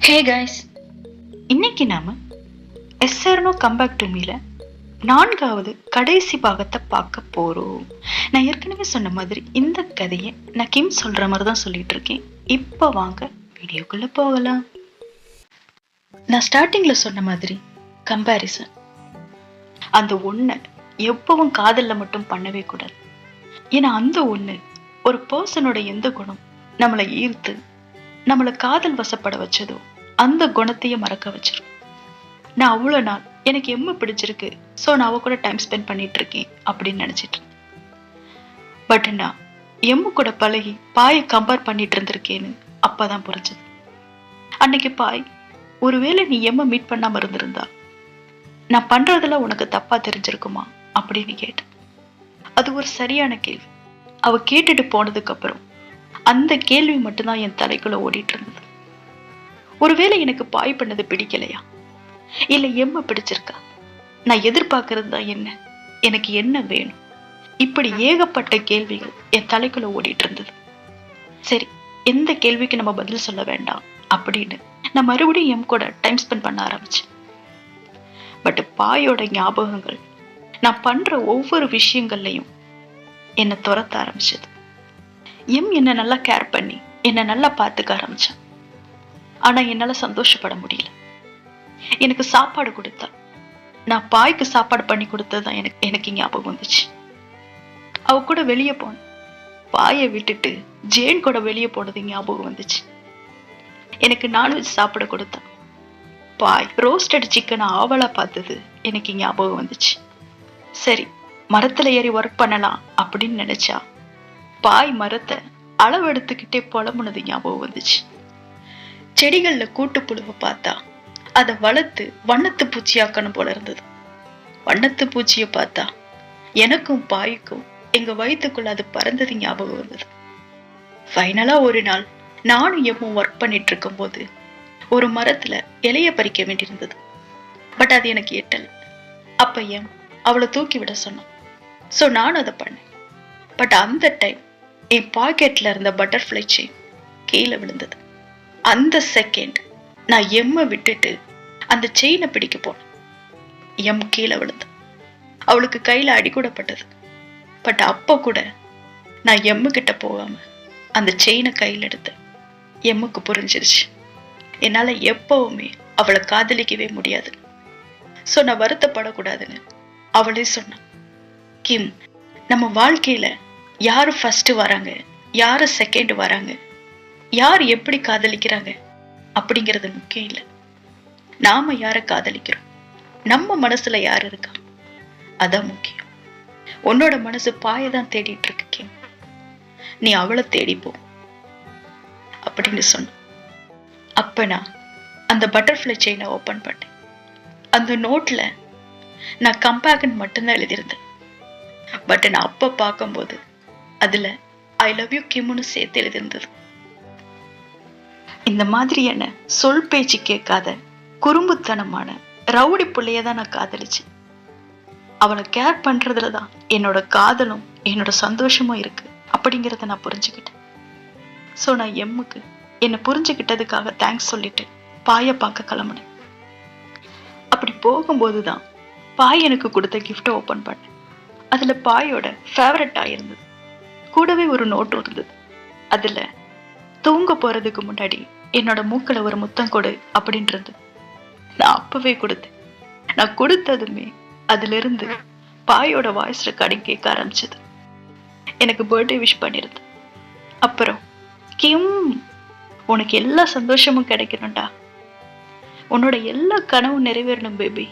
Hey guys, இன்னைக்கு நாம எஸ்ஆர்னோ comeback to மீல 4வது கடைசி பாகத்தை பார்க்க போறோம். நான் ஏற்கனவே சொன்ன மாதிரி இந்த கதையை நான் கிம் சொல்ற மாதிரி தான் சொல்லிட்டு இருக்கேன். இப்போ வாங்க வீடியோக்குள்ள போகலாம். நான் ஸ்டார்டிங்ல சொன்ன மாதிரி கம்பேரிசன், அந்த ஒண்ணை எப்பவும் காதல்ல மட்டும் பண்ணவே கூடாது. ஏன்னா அந்த ஒண்ணு ஒரு பர்சனோட எந்த குணம் நம்மளை ஈர்த்து நம்மளை காதல் வசப்பட வச்சதோ அந்த குணத்தையே மறக்க வச்சிரும். நான் அவ்வளோ நாள் எனக்கு எம்ம பிடிச்சிருக்கு, ஸோ நான் அவ கூட டைம் ஸ்பெண்ட் பண்ணிட்டு இருக்கேன் அப்படின்னு நினைச்சிட்டு இருந்தேன். பட் நான் எம்மு கூட பழகி பாயை கம்பேர் பண்ணிட்டு இருந்திருக்கேன்னு அப்பதான் புரிஞ்சது. அன்னைக்கு பாய், ஒருவேளை நீ எம்ம மீட் பண்ணாம இருந்திருந்தா நான் பண்றதுல உனக்கு தப்பா தெரிஞ்சிருக்குமா அப்படின்னு கேட்டேன். அது ஒரு சரியான கேள்வி. அவ கேட்டுட்டு போனதுக்கு அப்புறம் அந்த கேள்வி மட்டும்தான் என் தலைக்குள்ள ஓடிட்டு இருந்தது. ஒருவேளை எனக்கு பாய் பண்ணது பிடிக்கலையா, இல்ல எம்ம பிடிச்சிருக்கா, நான் எதிர்பார்க்கறது தான் என்ன, எனக்கு என்ன வேணும், இப்படி ஏகப்பட்ட கேள்விகள் என் தலைக்குள்ள ஓடிட்டு இருந்தது. சரி, எந்த கேள்விக்கு நம்ம பதில் சொல்ல வேண்டாம் அப்படின்னு நான் மறுபடியும் எம் கூட டைம் ஸ்பெண்ட் பண்ண ஆரம்பிச்சேன். பட் பாயோட ஞாபகங்கள் நான் பண்ற ஒவ்வொரு விஷயங்கள்லையும் என்னை துரத்த ஆரம்பிச்சது. எம் என்ன நல்லா கேர் பண்ணி என்ன நல்லா பார்த்துக்க ஆரம்பிச்சான். ஆனா என்னால சந்தோஷப்பட முடியல. எனக்கு சாப்பாடு கொடுத்தா நான் பாய்க்கு சாப்பாடு பண்ணி கொடுத்ததுதான் எனக்கு ஞாபகம் வந்துச்சு. அவ கூட வெளியே போன பாயை விட்டுட்டு ஜேன் கூட வெளியே போனது ஞாபகம் வந்துச்சு. எனக்கு நான்வெஜ் சாப்பிட கொடுத்தா பாய் ரோஸ்டட் சிக்கனை ஆவலா பார்த்தது எனக்கு ஞாபகம் வந்துச்சு. சரி, மரத்துல ஏறி ஒர்க் பண்ணலாம் அப்படின்னு நினைச்சா பாய் மரத்தை அளவு எடுத்துக்கிட்டே புலம்புனது ஞாபகம் வந்துச்சு. செடிகள்ல கூட்டுப்புழுவை பார்த்தா அதை வளர்த்து வண்ணத்து பூச்சியாக்கணும் போல இருந்தது. வண்ணத்து பூச்சியை பார்த்தா எனக்கும் பாய்க்கும் எங்க வயிற்றுக்குள்ள அது பறந்தது ஞாபகம் வந்தது. ஃபைனலா ஒரு நாள் நானும் எம்மும் ஒர்க் பண்ணிட்டு இருக்கும் போது ஒரு மரத்துல இலைய பறிக்க வேண்டியிருந்தது. பட் அது எனக்கு எட்டல. அப்ப எம் அவளை தூக்கி விட சொன்னான். ஸோ நானும் அதை பண்ணேன். பட் அந்த டைம் என் பாக்கெட்ல இருந்த பட்டர்ஃப்ளை செயின் கீழே விழுந்தது. அந்த செகண்ட் நான் எம்ம விட்டுட்டு அந்த செயினை பிடிக்க போனேன். எம் கீழே விழுந்தேன். அவளுக்கு கையில அடி கூட பட்டது. பட் அப்ப கூட நான் எம்மு கிட்ட போகாம அந்த செயினை கையில் எடுத்தேன். எம்முக்கு புரிஞ்சிருச்சு என்னால எப்பவுமே அவளை காதலிக்கவே முடியாது. ஸோ நான் வருத்தப்படக்கூடாதுன்னு அவளே சொன்னான். கிம், நம்ம வாழ்க்கையில யாரு ஃபர்ஸ்ட் வராங்க, யாரு செகண்ட் வராங்க, யார் எப்படி காதலிக்கிறாங்க அப்படிங்கிறது முக்கியம் இல்லை. நாம யார காதலிக்கிறோம், நம்ம மனசுல யார் இருக்கா, அதான் முக்கியம். உன்னோட மனசு பாயதான் தேடிட்டு இருக்கு கிம், நீ அவளை தேடிப்போ அப்படின்னு சொன்ன. அப்ப நான் அந்த பட்டர்ஃப்ளை செயினை ஓபன் பண்ணேன். அந்த நோட்ல நான் கம்பேக்ட் மட்டும்தான் எழுதியிருந்தேன். பட் நான் அப்ப பார்க்கும்போது அதுல ஐ லவ் யூ கிம்னு சேர்த்து எழுதியிருந்தது. இந்த மாதிரியான சொல் பேச்சு கேட்காத குறும்புத்தனமான ரவுடி பிள்ளையதான் நான் காதலிச்சேன். அவனை கேர் பண்றதுலதான் என்னோட காதலும் என்னோட சந்தோஷமும் இருக்கு அப்படிங்கிறத நான் புரிஞ்சுக்கிட்டேன். ஸோ நான் எம்முக்கு என்னை புரிஞ்சுக்கிட்டதுக்காக தேங்க்ஸ் சொல்லிட்டு பாயை பார்க்க கிளம்புனேன். அப்படி போகும்போதுதான் பாய் எனக்கு கொடுத்த கிஃப்டை ஓபன் பண்ணேன். அதுல பாயோட ஃபேவரட் ஆயிருந்தது. கூடவே ஒரு நோட்டும் இருந்தது. அதுல தூங்க போறதுக்கு முன்னாடி என்னோட மூக்கல ஒரு முத்தம் கொடு அப்படின்றது. நான் அப்பவே கொடுத்தேன். நான் கொடுத்ததுமே அதுல இருந்து பாயோட வாய்ஸ் ரெக்கார்டிங் கேட்க ஆரம்பிச்சது. எனக்கு பர்த்டே விஷ் பண்ணிருது. அப்புறம் கிம், உனக்கு எல்லா சந்தோஷமும் கிடைக்கணும்டா, உன்னோட எல்லா கனவும் நிறைவேறணும் பேபி.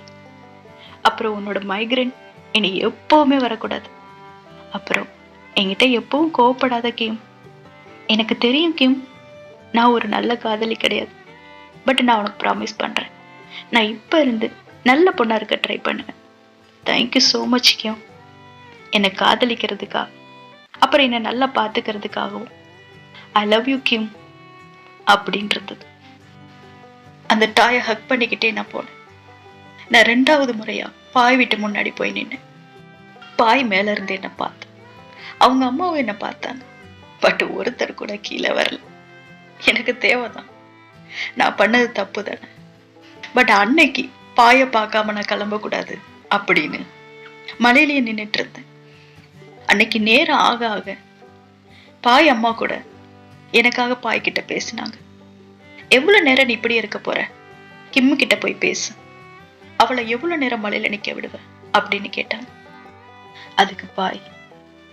அப்புறம் உன்னோட மைக்ரேன் இனி எப்பவுமே வரக்கூடாது. அப்புறம் என்கிட்ட எப்பவும் கோவப்படாத கிம். எனக்கு தெரியும் கிம், நான் ஒரு நல்ல காதலி கிடையாது. பட் நான் உனக்கு ப்ராமிஸ் பண்றேன், நான் இப்ப இருந்து நல்ல பொண்ணா இருக்க ட்ரை பண்ணுவேன். தேங்க்யூ ஸோ மச் கிம், என்னை காதலிக்கிறதுக்காக, அப்புறம் என்னை நல்லா பார்த்துக்கிறதுக்காகவும். ஐ லவ் யூ கிம் அப்படின்றது. அந்த டாயை ஹக் பண்ணிக்கிட்டே நான் போனேன். நான் 2வது முறையா பாய் வீட்டு முன்னாடி போய் நின்னேன். பாய் மேல இருந்து என்ன பார்த்தேன். அவங்க அம்மாவும் என்ன பார்த்தாங்க. பட் ஒருத்தர் கூட கீழே வரல. எனக்கு தேவைதான். நான் பண்ணது தப்பு தானே. பட் அன்னைக்கு பாய பார்க்காம நான் கிளம்ப கூடாது அப்படின்னு மலையிலேயே நின்னுட்டு இருந்தேன். அன்னைக்கு நேரம் ஆக ஆக பாய் அம்மா கூட எனக்காக பாய் கிட்ட பேசினாங்க. எவ்வளவு நேரம் நீ இப்படி இருக்க போற, கிம்மு கிட்ட போய் பேசு, அவளை எவ்வளவு நேரம் மலையில நிக்க விடுவ அப்படின்னு கேட்டாங்க. அதுக்கு பாய்,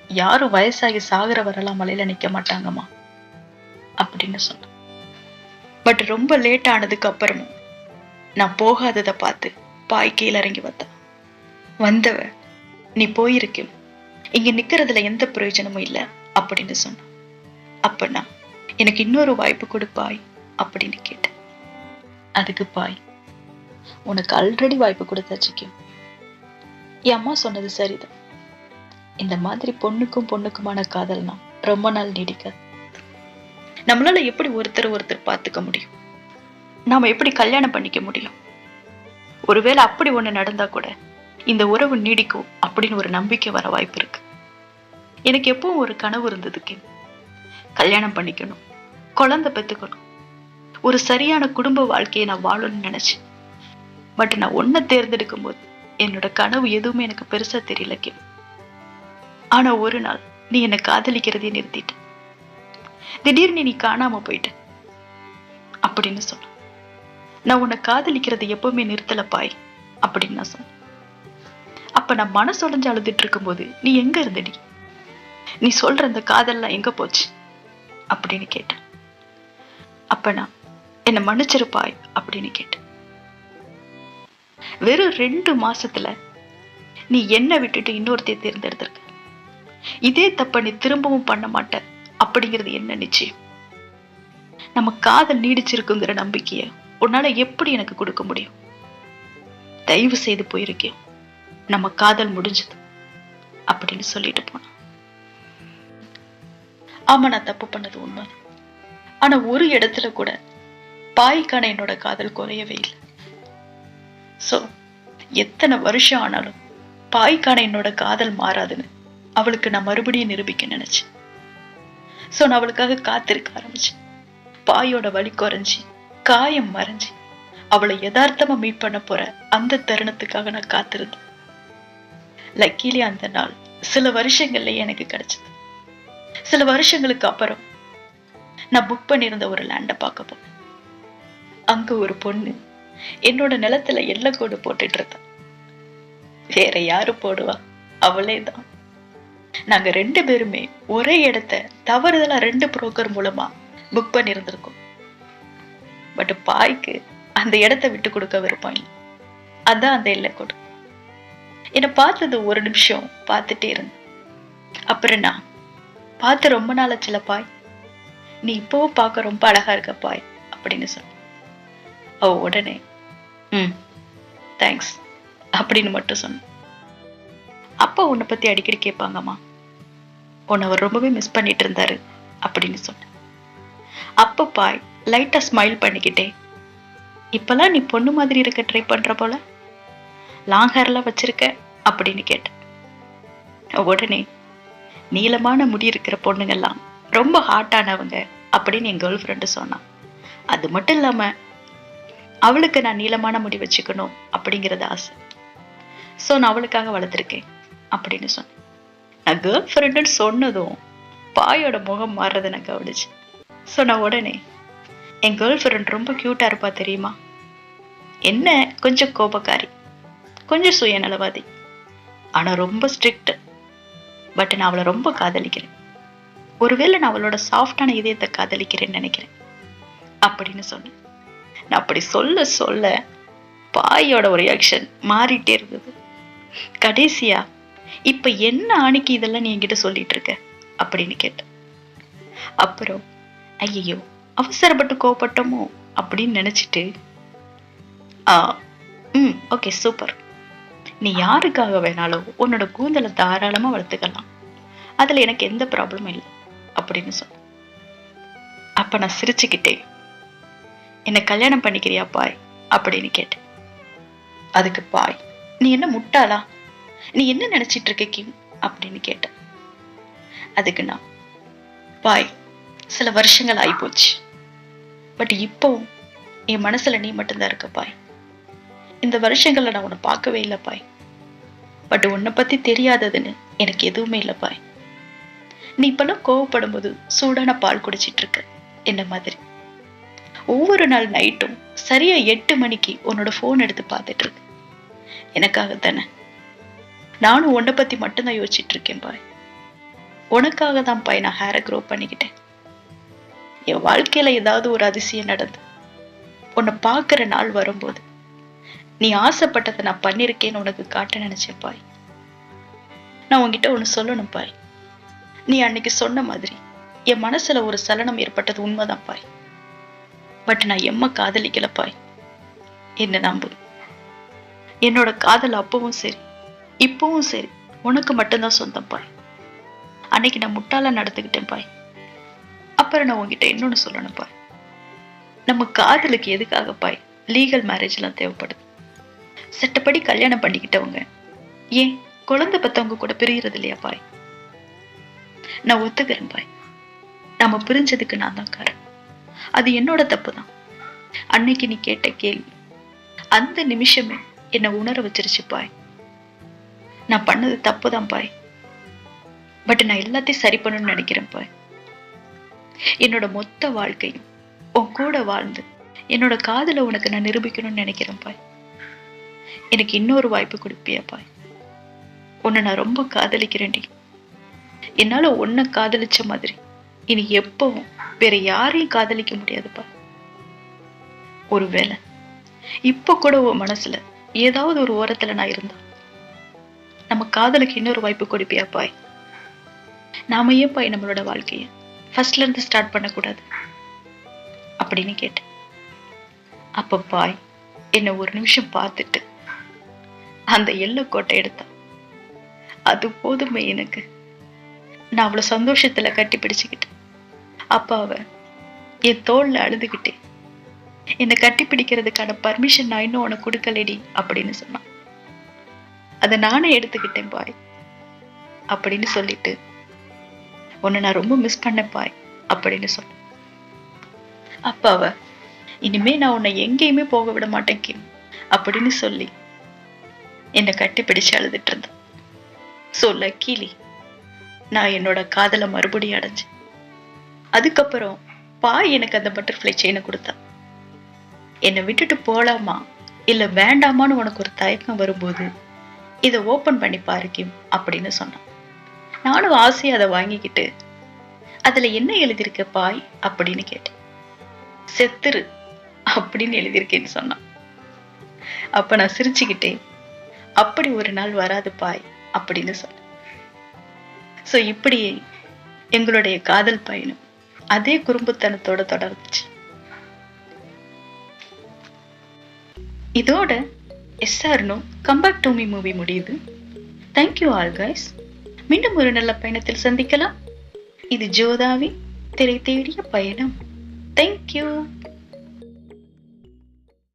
யாரும் வயசாகி சாகுற வரலாம் மலையில நிக்க மாட்டாங்கம்மா அப்படின்னு சொன்ன. பட் ரொம்ப லேட் ஆனதுக்கு அப்புறமும் நான் போகாததை பார்த்து பாய் கீழே இறங்கி வந்தவ நீ போயிருக்க, இங்க நிக்கிறதுல எந்த பிரயோஜனமும் இல்லை அப்படின்னு சொன்ன. அப்பனா எனக்கு இன்னொரு வாய்ப்பு கொடுப்பாய் அப்படின்னு கேட்டேன். அதுக்கு பாய், உனக்கு ஆல்ரெடி வாய்ப்பு கொடுத்தாச்சு. என் அம்மா சொன்னது சரிதான். இந்த மாதிரி பொண்ணுக்கும் பொண்ணுக்குமான காதல்னா ரொம்ப நாள் நீடிக்காது. நம்மளால எப்படி ஒருத்தர் பார்த்துக்க முடியும்? நாம எப்படி கல்யாணம் பண்ணிக்க முடியும்? ஒருவேளை அப்படி ஒண்ணு நடந்தா கூட இந்த உறவு நீடிக்கும் அப்படின்னு ஒரு நம்பிக்கை வர வாய்ப்பு இருக்கு. எனக்கு எப்பவும் ஒரு கனவு இருந்ததுக்கு, கல்யாணம் பண்ணிக்கணும், குழந்தை பெத்துக்கணும், ஒரு சரியான குடும்ப வாழ்க்கையை நான் வாழணும்னு நினைச்சேன். பட் நான் ஒன்ன தேர்ந்தெடுக்கும் போது என்னோட கனவு எதுவுமே எனக்கு பெருசா தெரியல. ஆனா ஒரு நாள் நீ என்னை காதலிக்கிறதே நிறுத்திட்ட, திடீர்னு நீ காணாம போயிட்ட அப்படின்னு சொன்ன. நான் உன்னை காதலிக்கிறதை எப்பவுமே நிறுத்தல பாய் அப்படின்னு நான் சொன்னேன். அப்ப நான் மனசொடைஞ்சு அழுதுட்டு இருக்கும் போது நீ எங்க இருந்தடி? நீ சொல்ற அந்த காதல்லாம் எங்க போச்சு அப்படின்னு கேட்டேன். அப்ப நான் என்னை மன்னிச்சிருப்பாய் அப்படின்னு கேட்டேன். வெறும் 2 மாசத்துல நீ என்ன விட்டுட்டு இன்னொருத்தைய தேர்ந்தெடுத்திருக்க. இதே தப்ப நீ திரும்பவும் பண்ண மாட்ட அப்படிங்கிறது என்ன நிச்சயம்? நம்ம காதல் நீடிச்சிருக்குங்கிற நம்பிக்கைய உன்னால எப்படி எனக்கு கொடுக்க முடியும்? தயவு செய்து போயிருக்கேன், நம்ம காதல் முடிஞ்சது அப்படின்னு சொல்லிட்டு போனான். ஆமா, நான் தப்பு பண்ணது உண்மை. ஆனா ஒரு இடத்துல கூட பாய்க்கான என்னோட காதல் குறையவே இல்லை. சோ எத்தனை வருஷம் ஆனாலும் பாய்க்கான என்னோட காதல் மாறாதுன்னு அவளுக்கு நான் மறுபடியும் நிரூபிக்க நினைச்சேன். சோ நான் அவளுக்காக காத்திருக்க ஆரம்பிச்சேன். பாயோட வலி குறைஞ்சி, காயம் மறைஞ்சி, அவளை யதார்த்தமா மீட் பண்ண போற அந்த தருணத்துக்காக நான் காத்திருந்தேன். லக்கிலே அந்த நாள் சில வருஷங்கள்லயே எனக்கு கிடைச்சது. சில வருஷங்களுக்கு அப்புறம் நான் புக் பண்ணியிருந்த ஒரு லேண்ட பார்க்க போனேன். அங்க ஒரு பொண்ணு என்னோட நிலத்துல எல்லைக்கோடு போட்டுட்டு இருந்தா. வேற யாரு போடுவா? அவளே தான். நாங்க 2 பேருமே ஒரே இடத்த தவறுதலா 2 புரோக்கர் மூலமா புக் பண்ணியிருந்திருக்கோம். பட் பாய்க்கு அந்த இடத்த விட்டு கொடுக்க விருப்பம் இல்லை. அதான் அந்த எல்லைக்கோடு. என்னை பார்த்தது ஒரு நிமிஷம் பார்த்துட்டே இருந்தேன். அப்புறம் நான் பார்த்து ரொம்ப நாளாச்சுல பாய், நீ இப்பவும் பார்க்க ரொம்ப அழகா இருக்க பாய் அப்படின்னு சொன்ன. அவ உடனே தேங்க்ஸ் அப்படின்னு மட்டும் சொன்ன. அப்பா உன்னை பத்தி அடிக்கடி கேட்பாங்கம்மா, உன்னை அவர் ரொம்பவே மிஸ் பண்ணிட்டு இருந்தாரு அப்படின்னு சொன்ன. அப்ப பாய் லைட்டா ஸ்மைல் பண்ணிக்கிட்டே, இப்பெல்லாம் நீ பொண்ணு மாதிரி இருக்க ட்ரை பண்ற போல, லாங் ஹேர்லாம் வச்சிருக்க அப்படின்னு கேட்டேன். உடனே நீளமான முடி இருக்கிற பொண்ணுங்கெல்லாம் ரொம்ப ஹாட்டானவங்க அப்படின்னு என் கேர்ள் ஃப்ரெண்டு சொன்னான். அது மட்டும் இல்லாம அவளுக்கு நான் நீளமான முடி வச்சுக்கணும் அப்படிங்கிறது ஆசை. சோ நான் அவளுக்காக வளர்த்துருக்கேன் அப்படின்னு சொன்னேன். நான் கேர்ள் ஃப்ரெண்டுன்னு சொன்னதும் பாயோட முகம் மாறுறதை நான் கவனிச்சேன். சோ நான் உடனே, என் கேர்ள் ஃப்ரெண்ட் ரொம்ப கியூட்டா இருப்பா தெரியுமா, என்ன கொஞ்சம் கோபக்காரி, கொஞ்சம் சுயநலவாதி, ஆனா ரொம்ப ஸ்ட்ரிக்ட். பட் நான் அவளை ரொம்ப காதலிக்கிறேன். ஒருவேளை நான் அவளோட சாஃப்டான இதயத்தை காதலிக்கிறேன்னு நினைக்கிறேன் அப்படின்னு சொன்னேன். நான் அப்படி சொல்ல சொல்ல பாயோட ஒரு ரியாக்ஷன் மாறிட்டே இருந்தது. கடைசியா, இப்ப என்ன ஆணிக்கு இதெல்லாம் நீ என்கிட்ட சொல்லிட்டு இருக்க அப்படின்னு கேட்டேன். அப்புறம் ஐயோ அவசரப்பட்டு கோபப்பட்டோமோ அப்படின்னு நினைச்சிட்டு, ஓகே சூப்பர், நீ யாருக்காக வேணாலும் உன்னோட கூந்தலை தாராளமா வளர்த்துக்கலாம், அதுல எனக்கு எந்த ப்ராப்ளமும் இல்லை அப்படின்னு சொன்ன. அப்ப நான் சிரிச்சுக்கிட்டே, என்னை கல்யாணம் பண்ணிக்கிறியா பாய் அப்படின்னு கேட்டேன். அதுக்கு பாய், நீ என்ன முட்டாளா, நீ என்ன நினைச்சிட்டு இருக்க கிம் அப்படின்னு கேட்டேன். அதுக்கு நான், பாய் சில வருஷங்கள் ஆயிப்போச்சு, பட் இப்போ என் மனசுல நீ மட்டும்தான் இருக்க பாய். இந்த வருஷங்கள்ல நான் உன்னை பார்க்கவே இல்லை பாய். பட் உன்னை பத்தி தெரியாததுன்னு எனக்கு எதுவுமே இல்லை பாய். நீ இப்பெல்லாம் கோவப்படும் போது சூடான பால் குடிச்சிட்டு இருக்க என்ன மாதிரி. ஒவ்வொரு நாள் நைட்டும் சரியா 8 மணிக்கு உன்னோட போன் எடுத்து பார்த்துட்டு இருக்கு. எனக்காகத்தானே. நானும் உன்னை பத்தி மட்டும்தான் யோசிச்சுட்டு இருக்கேன் பாய். உனக்காக தான் பாய் நான் ஹேரை க்ரோ பண்ணிக்கிட்டேன். என் வாழ்க்கையில ஏதாவது ஒரு அதிசயம் நடந்து உன்னை பார்க்கிற நாள் வரும்போது நீ ஆசைப்பட்டதை நான் பண்ணிருக்கேன்னு உனக்கு காட்ட நினைச்சேன் பாய். நான் உன்கிட்ட ஒண்ணு சொல்லணும் பாய். நீ அன்னைக்கு சொன்ன மாதிரி என் மனசுல ஒரு சலனம் ஏற்பட்டது உண்மைதான் பாய். பட் நான் எம்ம காதலிக்கல பாய். என்ன நம்பு. என்னோட காதல் அப்பவும் சரி இப்பவும் சரி உனக்கு மட்டும்தான் சொந்தம் பாய். அன்னைக்கு நான் முட்டாளா நடந்துக்கிட்டேன் பாய். அப்புறம் நான் உங்ககிட்ட இன்னொன்னு சொல்லணும் பாய். நம்ம காதலுக்கு எதுக்காக பாய் லீகல் மேரேஜ் எல்லாம் தேவைப்படுது? சட்டப்படி கல்யாணம் பண்ணிக்கிட்டவங்க ஏன் குழந்தை பெத்தவங்க கூட பிரியறது இல்லையா பாய்? நான் ஒத்துக்கிறேன் பாய். நாம பிரிஞ்சதுக்கு நான் தான் காரணம். அது என்னோட தப்பு தான். அன்னைக்கு நீ கேட்ட கேள்வி அந்த நிமிஷமே என்னை உணர வச்சிருச்சு பாய். நான் பண்ணது தப்புதான் பாய். பட் நான் எல்லாத்தையும் சரி பண்ணணும்னு நினைக்கிறேன் பாய். என்னோட மொத்த வாழ்க்கையும் உன் கூட வாழ்ந்து என்னோட காதலை உனக்கு நான் நிரூபிக்கணும்னு நினைக்கிறேன் பாய். எனக்கு இன்னொரு வாய்ப்பு கொடுப்பியா பாய்? உன்னை நான் ரொம்ப காதலிக்கிறேன்டி. என்னால உன்னை காதலிச்ச மாதிரி இனி எப்பவும் வேற யாரையும் காதலிக்க முடியாதுப்பா. ஒருவேளை இப்ப கூட உன் மனசுல ஏதாவது ஒரு ஓரத்துல நான் இருந்தா நம்ம காதலுக்கு இன்னொரு வாய்ப்பு கொடுப்பியா பாய்? நாம ஏன் பாய் நம்மளோட வாழ்க்கைய ஃபர்ஸ்ட்ல இருந்து ஸ்டார்ட் பண்ணக்கூடாது அப்படின்னு கேட்டேன். அப்ப பாய் என்ன ஒரு நிமிஷம் பார்த்துட்டு அந்த எல்லை கோட்டை எடுத்தா. அது போதுமே எனக்கு. நான் அவ்வளவு சந்தோஷத்துல கட்டி பிடிச்சுக்கிட்டேன். அப்ப அவ என் தோல்ல அழுதுகிட்டே என்னை கட்டி பிடிக்கிறதுக்கான பர்மிஷன் நான் இன்னும் உனக்கு கொடுக்கலடி அப்படின்னு சொன்னான். அதை நானே எடுத்துக்கிட்டேன் பாய் அப்படின்னு சொல்லிட்டு உன்னை நான் ரொம்ப மிஸ் பண்ணேன் பாய் அப்படின்னு சொன்னேன். அப்ப அவ இனிமே நான் உன்னை எங்கேயுமே போக விட மாட்டேன் கிம் அப்படின்னு சொல்லி என்னை கட்டி பிடிச்சு அழுதுட்டு இருந்தேன். சோ லக்கிலி நான் என்னோட காதலை மறுபடியும் அடைஞ்சேன். அதுக்கப்புறம் பாய் எனக்கு அந்த பட்டர்ஃப்ளை செயினை கொடுத்தா. என்னை விட்டுட்டு போலாமா இல்ல வேண்டாமான்னு உனக்கு ஒரு தயக்கம் வரும்போது இதை ஓபன் பண்ணி பாரு கிம் அப்படின்னு சொன்னான். நானும் ஆசையா அதை வாங்கிக்கிட்டு அதுல என்ன எழுதியிருக்க பாய் அப்படின்னு கேட்டேன். செத்துரு அப்படின்னு எழுதியிருக்கேன்னு சொன்னான். அப்ப நான் சிரிச்சுக்கிட்டே அப்படி ஒரு நாள் வராது பாய் அப்படின்னு சொன்னேன். சோ இப்படியே எங்களுடைய காதல் பயணம் அதே குறும்புத்தனத்தோட தொடர்ந்துச்சு. இதோட எஸ்ஆர்னோ கம்பேக் டு மீ மூவி முடியுது. Thank you all guys. மீண்டும் ஒரு நல்ல பயணத்தில் சந்திக்கலாம். இது ஜோதாவி திரை தேடிய பயணம். தேங்க்யூ.